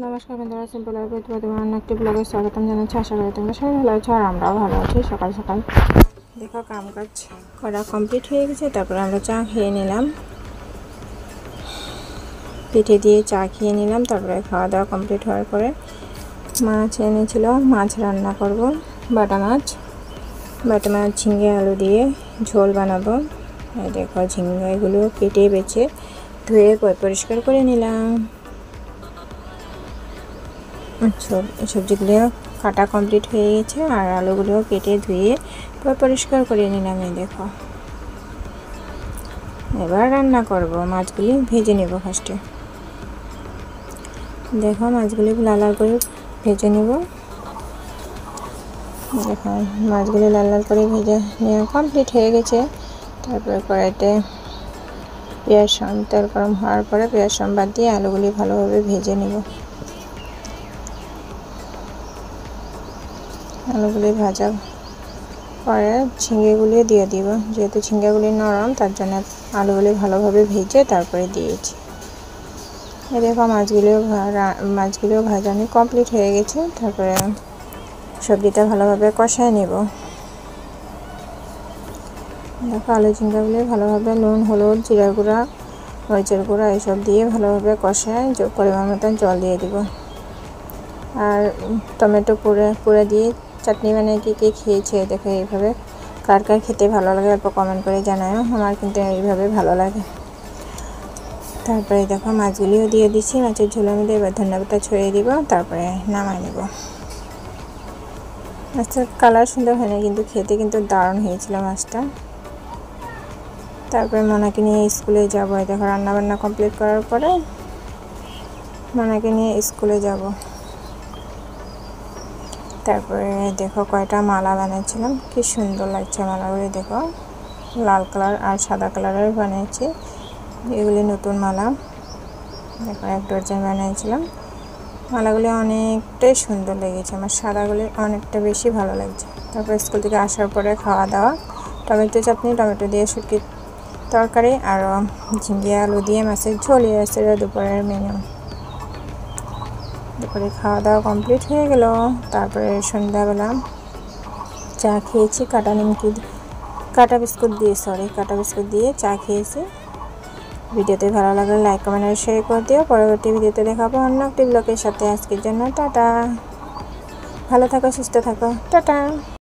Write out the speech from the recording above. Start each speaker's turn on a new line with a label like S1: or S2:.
S1: নমস্কার বন্ধুরা, সিম্পল লাইফে তোমাদের অন্য একটি ব্লগে স্বাগতম জানাচ্ছি। আশা করি তোমরা সবাই ভালো আছো আর আমরাও ভালো আছি। সকাল সকাল দেখো কাম কাজ করা কমপ্লিট হয়ে গেছে। তারপরে আমরা চা খেয়ে নিলাম, পিঠে দিয়ে চা খেয়ে নিলাম। তারপরে খাওয়া দাওয়া কমপ্লিট হওয়ার পরে মাছ এনেছিল, মাছ রান্না করব। বাটা মাছ ঝিঙে আলু দিয়ে ঝোল বানাবো। এই দেখো ঝিঙ্গাগুলো কেটে বেছে ধুয়ে পরিষ্কার করে নিলাম। সবজিগুলো কাটা কমপ্লিট হয়ে গেছে আর আলুগুলো কেটে ধুয়ে পরিষ্কার করে নিলাম। এই দেখো এবার রান্না করব। মাছগুলি ভেজে নেব ফার্স্টে। দেখো মাছগুলি লাল লাল করে ভেজে নেব। দেখো মাছগুলি লাল লাল করে ভেজে নেওয়া কমপ্লিট হয়ে গেছে। তারপরে কড়াইতে পেঁয়াজ তেল গরম হওয়ার পরে পেঁয়াজ বাদ দিয়ে আলুগুলি ভালোভাবে ভেজে নেব। আলুগুলি ভাজা পরে ঝিঙ্গেগুলি দিয়ে দিব। যেহেতু ঝিঙ্গেগুলি নরম তার জন্য আলুগুলি ভালোভাবে ভেজে তারপরে দিয়েছি। এই দেখো মাছগুলিও ভাজানো কমপ্লিট হয়ে গেছে। তারপরে সবজিটা ভালোভাবে কষায় নেব। দেখো আলু ঝিঙ্গাগুলি ভালোভাবে নুন, হলুদ, জিরার গুঁড়া, মরিচের গুঁড়া এইসব দিয়ে ভালোভাবে কষায় পরিমাণ মতন জল দিয়ে দিব। আর টমেটো পুরে দিয়ে চাটনি বানিয়ে কে খেয়েছে দেখো এইভাবে। কার কার খেতে ভালো লাগে অল্প কমেন্ট করে জানাও। আমার কিন্তু এইভাবে ভালো লাগে। তারপরে দেখো মাছগুলিও দিয়ে দিচ্ছি মাছের ঝোলের মধ্যে। এবার ধন্যবাদটা ছড়িয়ে দিব, তারপরে নামাই নেব। মাছটার কালার সুন্দর হয়নি, কিন্তু খেতে কিন্তু দারুণ হয়েছিল মাছটা। তারপরে মনাকে নিয়ে স্কুলে যাব। দেখো রান্নাবান্না কমপ্লিট করার পরে মনাকে নিয়ে স্কুলে যাব। তারপরে দেখো কয়টা মালা বানিয়েছিলাম, কি সুন্দর লাগছে মালাগুলি। দেখো লাল কালার আর সাদা কালারের বানিয়েছি। এগুলি নতুন মালা। দেখো 1 ডজন বানিয়েছিলাম। মালাগুলি অনেকটাই সুন্দর লেগেছে আমার। সাদাগুলি অনেকটা বেশি ভালো লাগছে। তারপর স্কুল থেকে আসার পরে খাওয়া দাওয়া, টমেটো চাটনি, টমেটো দিয়ে শুটকির তরকারি আর ঝিঙ্গে আলু দিয়ে মাছের ঝোল। এসে দুপুরের মেনু। দুপুরে খাওয়া দাওয়া কমপ্লিট হয়ে গেল। তারপরে সন্ধ্যাবেলা চা খেয়েছি কাটা বিস্কুট দিয়ে চা খেয়েছি। ভিডিওতে ভালো লাগলে লাইক, কমেন্ট আর শেয়ার করে দিও। পরবর্তী ভিডিওতে দেখাবো অন্য একটি ব্লগের সাথে। আজকের জন্য টাটা। ভালো থাকো, সুস্থ থাকো, টাটা।